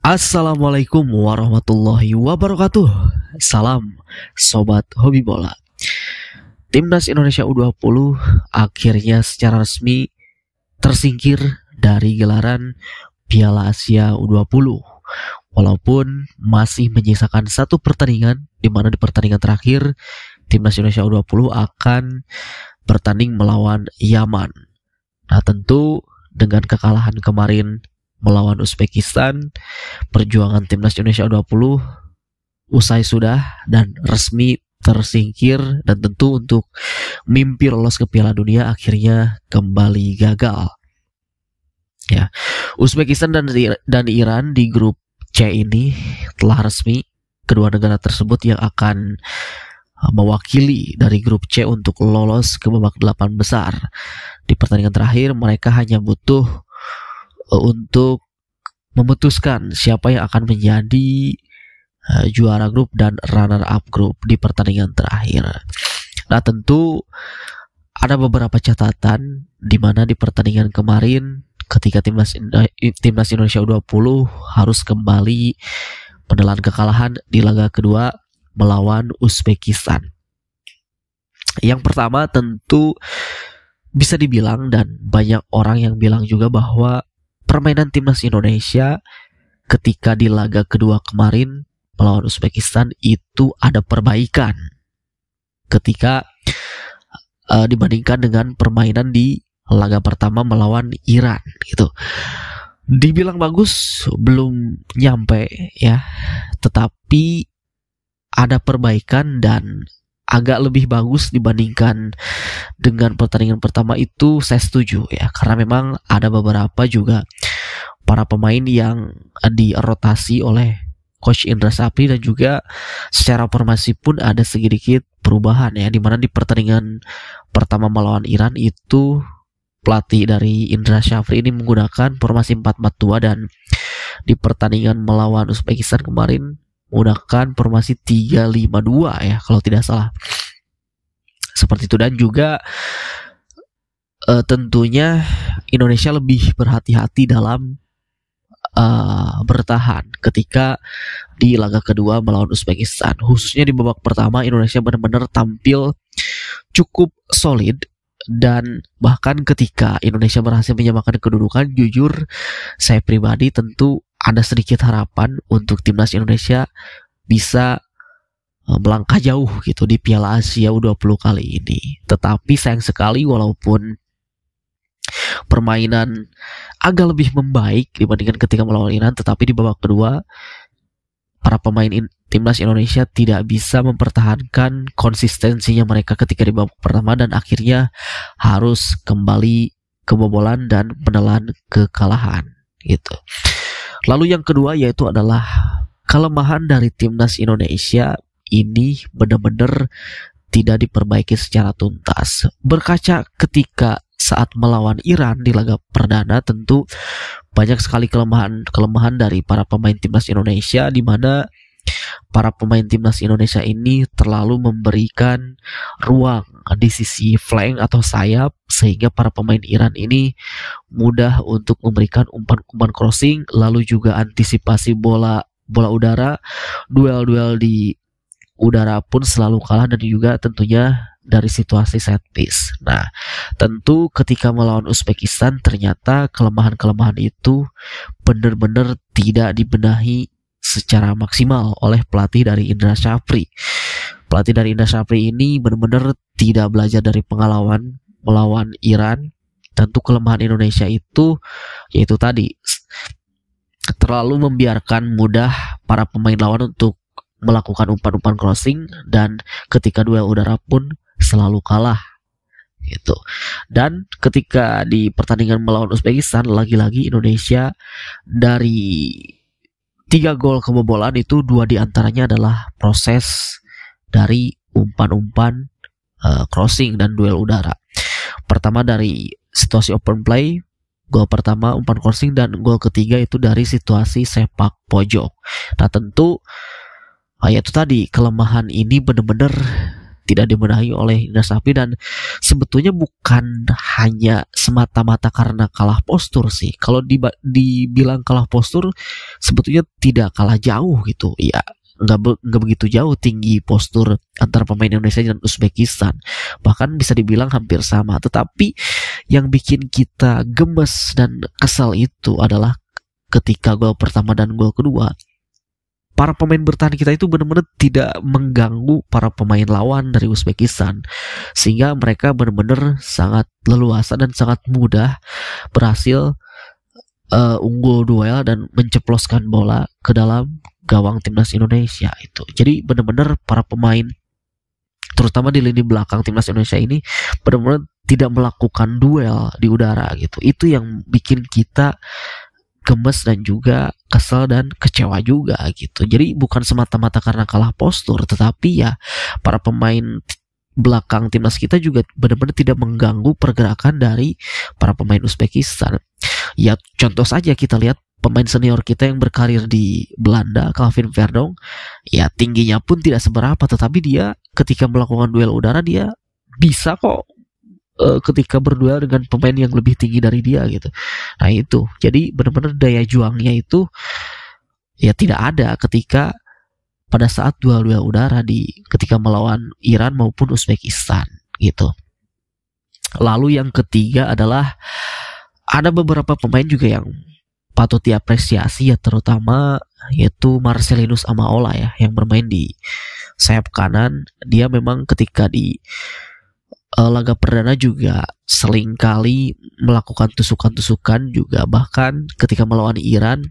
Assalamualaikum warahmatullahi wabarakatuh. Salam Sobat Hobi Bola. Timnas Indonesia U20 akhirnya secara resmi tersingkir dari gelaran Piala Asia U20. Walaupun masih menyisakan satu pertandingan, di mana di pertandingan terakhir Timnas Indonesia U20 akan bertanding melawan Yaman. Nah, tentu dengan kekalahan kemarin melawan Uzbekistan, perjuangan Timnas Indonesia U20 usai sudah dan resmi tersingkir, dan tentu untuk mimpi lolos ke Piala Dunia akhirnya kembali gagal. Ya, Uzbekistan dan Iran di grup C ini telah resmi kedua negara tersebut yang akan mewakili dari grup C untuk lolos ke babak 8 besar. Di pertandingan terakhir mereka hanya butuh untuk memutuskan siapa yang akan menjadi juara grup dan runner up grup di pertandingan terakhir. Nah, tentu ada beberapa catatan di mana di pertandingan kemarin ketika Timnas Indonesia U20 harus kembali menelan kekalahan di laga kedua melawan Uzbekistan. Yang pertama tentu bisa dibilang, dan banyak orang yang bilang juga, bahwa permainan Timnas Indonesia ketika di laga kedua kemarin melawan Uzbekistan itu ada perbaikan ketika dibandingkan dengan permainan di laga pertama melawan Iran gitu. Dibilang bagus belum nyampe ya, tetapi ada perbaikan dan agak lebih bagus dibandingkan dengan pertandingan pertama itu, saya setuju ya, karena memang ada beberapa juga para pemain yang dirotasi oleh Coach Indra Sapri, dan juga secara formasi pun ada sedikit perubahan ya, dimana di pertandingan pertama melawan Iran itu pelatih dari Indra Sapri ini menggunakan formasi 4-4-2, dan di pertandingan melawan Uzbekistan kemarin menggunakan formasi 3-5-2 ya kalau tidak salah, seperti itu. Dan juga tentunya Indonesia lebih berhati-hati dalam bertahan ketika di laga kedua melawan Uzbekistan. Khususnya di babak pertama Indonesia benar-benar tampil cukup solid, dan bahkan ketika Indonesia berhasil menyamakan kedudukan, jujur saya pribadi tentu ada sedikit harapan untuk Timnas Indonesia bisa melangkah jauh gitu di Piala Asia U20 kali ini. Tetapi sayang sekali, walaupun permainan agak lebih membaik dibandingkan ketika melawan Iran, tetapi di babak kedua para pemain Timnas Indonesia tidak bisa mempertahankan konsistensinya mereka ketika di babak pertama, dan akhirnya harus kembali kebobolan dan menelan kekalahan gitu. Lalu yang kedua yaitu adalah kelemahan dari Timnas Indonesia ini benar-benar tidak diperbaiki secara tuntas. Berkaca ketika saat melawan Iran di laga perdana, tentu banyak sekali kelemahan dari para pemain Timnas Indonesia, di mana para pemain Timnas Indonesia ini terlalu memberikan ruang di sisi flank atau sayap, sehingga para pemain Iran ini mudah untuk memberikan umpan-umpan crossing, lalu juga antisipasi bola udara, duel-duel di udara pun selalu kalah, dan juga tentunya dari situasi set piece. Nah, tentu ketika melawan Uzbekistan ternyata kelemahan-kelemahan itu benar-benar tidak dibenahi secara maksimal oleh pelatih dari Indra Sapri. Pelatih dari Indra Sapri ini benar-benar tidak belajar dari pengalaman melawan Iran. Tentu kelemahan Indonesia itu yaitu tadi terlalu membiarkan mudah para pemain lawan untuk melakukan umpan-umpan crossing, dan ketika duel udara pun selalu kalah gitu. Dan ketika di pertandingan melawan Uzbekistan, lagi-lagi Indonesia dari 3 gol kebobolan itu 2 diantaranya adalah proses dari umpan-umpan crossing dan duel udara. Pertama dari situasi open play, gol pertama umpan crossing, dan gol ketiga itu dari situasi sepak pojok. Nah, tentu yaitu tadi kelemahan ini benar-benar tidak dibenahi oleh Indra Safri, dan sebetulnya bukan hanya semata-mata karena kalah postur sih. Kalau dibilang kalah postur, sebetulnya tidak kalah jauh gitu ya, nggak begitu jauh tinggi postur antara pemain Indonesia dan Uzbekistan, bahkan bisa dibilang hampir sama. Tetapi yang bikin kita gemes dan kesal itu adalah ketika gol pertama dan gol kedua, para pemain bertahan kita itu benar-benar tidak mengganggu para pemain lawan dari Uzbekistan, sehingga mereka benar-benar sangat leluasa dan sangat mudah berhasil unggul duel dan menceploskan bola ke dalam gawang timnas Indonesia itu. Jadi benar-benar para pemain, terutama di lini belakang timnas Indonesia ini, benar-benar tidak melakukan duel di udara gitu. Itu yang bikin kita gemes dan juga kesel dan kecewa juga gitu. Jadi bukan semata-mata karena kalah postur, tetapi ya para pemain belakang timnas kita juga benar-benar tidak mengganggu pergerakan dari para pemain Uzbekistan. Ya contoh saja kita lihat pemain senior kita yang berkarir di Belanda, Calvin Verdong, ya tingginya pun tidak seberapa, tetapi dia ketika melakukan duel udara dia bisa kok ketika berduel dengan pemain yang lebih tinggi dari dia gitu. Nah itu, jadi benar-benar daya juangnya itu ya tidak ada ketika pada saat duel udara ketika melawan Iran maupun Uzbekistan gitu. Lalu yang ketiga adalah ada beberapa pemain juga yang patut diapresiasi ya, terutama yaitu Marcelinus Amaola ya, yang bermain di sayap kanan. Dia memang ketika di laga perdana juga seringkali melakukan tusukan-tusukan juga, bahkan ketika melawan Iran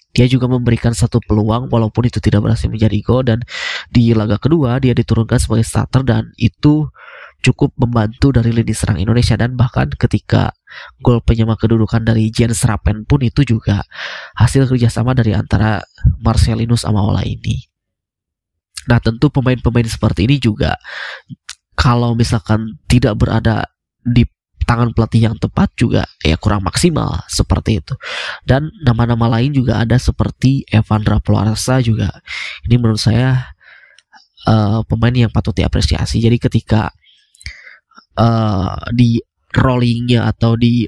dia juga memberikan satu peluang walaupun itu tidak berhasil menjadi gol, dan di laga kedua dia diturunkan sebagai starter dan itu cukup membantu dari lini serang Indonesia. Dan bahkan ketika gol penyama kedudukan dari Jens Rappen pun itu juga hasil kerjasama dari antara Marcelinus Amaola ini. Nah tentu pemain-pemain seperti ini juga kalau misalkan tidak berada di tangan pelatih yang tepat juga ya kurang maksimal seperti itu. Dan nama-nama lain juga ada seperti Evandra Ploarsa juga. Ini menurut saya pemain yang patut diapresiasi. Jadi ketika di rollingnya atau di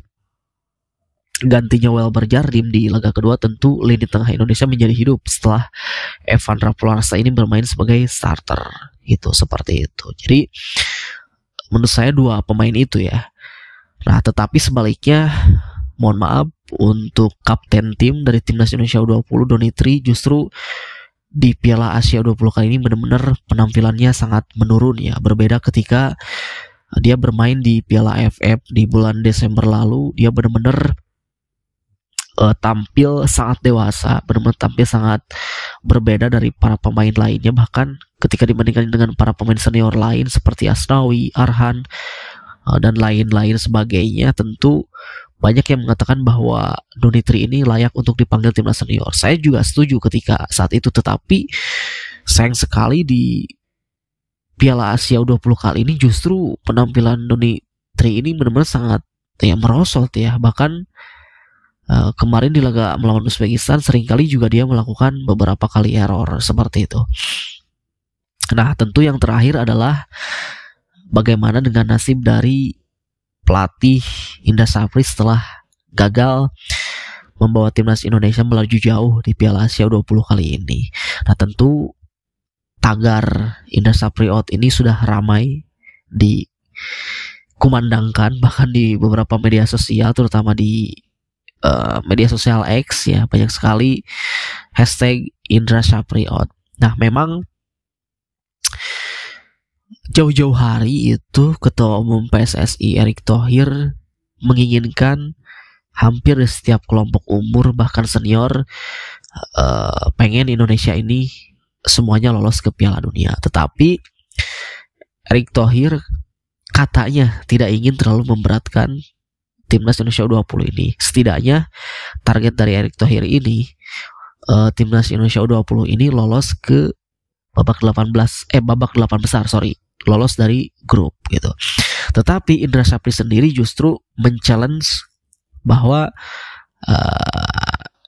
gantinya Welber Jardim di laga kedua, tentu lini tengah Indonesia menjadi hidup setelah Evandra Ploarsa ini bermain sebagai starter gitu, seperti itu. Jadi menurut saya dua pemain itu ya. Nah tetapi sebaliknya, mohon maaf untuk kapten tim dari timnas Indonesia U20 Donitri, justru di Piala Asia U20 kali ini benar-benar penampilannya sangat menurun ya. Berbeda ketika dia bermain di Piala AFF di bulan Desember lalu, dia benar-benar tampil sangat dewasa, benar-benar tampil sangat berbeda dari para pemain lainnya. Bahkan ketika dibandingkan dengan para pemain senior lain seperti Asnawi, Arhan, dan lain-lain sebagainya, tentu banyak yang mengatakan bahwa Donitri ini layak untuk dipanggil timnas senior. Saya juga setuju ketika saat itu, tetapi sayang sekali di Piala Asia U20 kali ini justru penampilan Donitri ini benar-benar sangat ya merosot ya. Bahkan kemarin di laga melawan Uzbekistan seringkali juga dia melakukan beberapa kali error seperti itu. Nah tentu yang terakhir adalah bagaimana dengan nasib dari pelatih Indra Safri setelah gagal membawa timnas Indonesia melaju jauh di Piala Asia U20 kali ini. Nah tentu tagar Indra Safri out ini sudah ramai dikumandangkan bahkan di beberapa media sosial, terutama di media sosial X ya, banyak sekali hashtag Indra Safri out. Nah memang jauh-jauh hari itu Ketua Umum PSSI Erick Thohir menginginkan hampir di setiap kelompok umur bahkan senior pengen Indonesia ini semuanya lolos ke Piala Dunia. Tetapi Erick Thohir katanya tidak ingin terlalu memberatkan timnas Indonesia U20 ini. Setidaknya target dari Erick Thohir ini timnas Indonesia U20 ini lolos ke babak 8 besar, lolos dari grup gitu. Tetapi Indra Safri sendiri justru men-challenge bahwa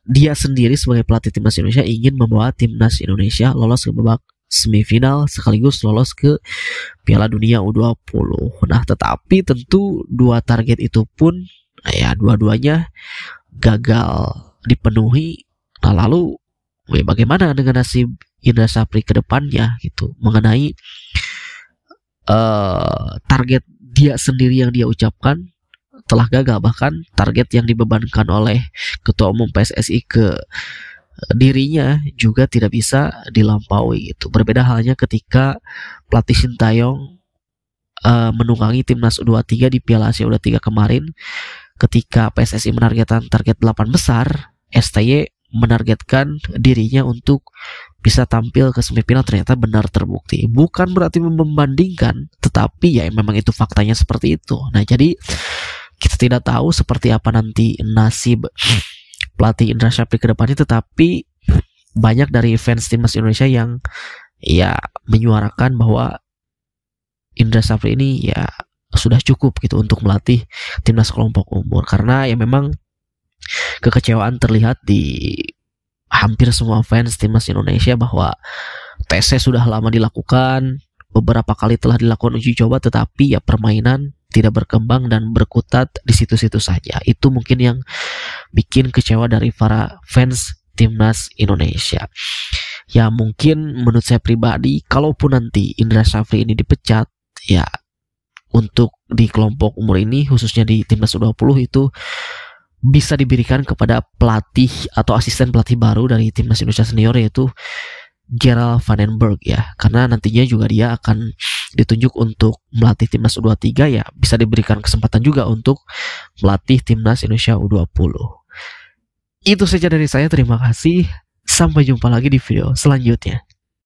dia sendiri sebagai pelatih timnas Indonesia ingin membawa timnas Indonesia lolos ke babak semifinal sekaligus lolos ke Piala Dunia U20. Nah, tetapi tentu dua target itu pun ya dua-duanya gagal dipenuhi. Nah, lalu bagaimana dengan nasib Indra Syafri ke depannya gitu mengenai target dia sendiri yang dia ucapkan telah gagal, bahkan target yang dibebankan oleh Ketua Umum PSSI ke dirinya juga tidak bisa dilampaui gitu. Berbeda halnya ketika pelatih Sintayong menunggangi timnas U23 di Piala Asia U23 kemarin, ketika PSSI menargetkan target 8 besar, STY menargetkan dirinya untuk bisa tampil ke semifinal, ternyata benar terbukti. Bukan berarti membandingkan, tetapi ya memang itu faktanya seperti itu. Nah, jadi kita tidak tahu seperti apa nanti nasib pelatih Indra Syafri ke depannya, tetapi banyak dari fans timnas Indonesia yang ya menyuarakan bahwa Indra Syafri ini ya sudah cukup gitu untuk melatih timnas kelompok umur, karena ya memang kekecewaan terlihat di hampir semua fans timnas Indonesia bahwa tesnya sudah lama dilakukan, beberapa kali telah dilakukan uji coba, tetapi ya permainan tidak berkembang dan berkutat di situ-situ saja. Itu mungkin yang bikin kecewa dari para fans timnas Indonesia. Ya mungkin menurut saya pribadi, kalaupun nanti Indra Syafri ini dipecat, ya untuk di kelompok umur ini khususnya di timnas U20 itu bisa diberikan kepada pelatih atau asisten pelatih baru dari timnas Indonesia senior, yaitu Gerald Van den Berg ya, karena nantinya juga dia akan ditunjuk untuk melatih timnas U23, ya bisa diberikan kesempatan juga untuk melatih timnas Indonesia U20. Itu saja dari saya, terima kasih, sampai jumpa lagi di video selanjutnya.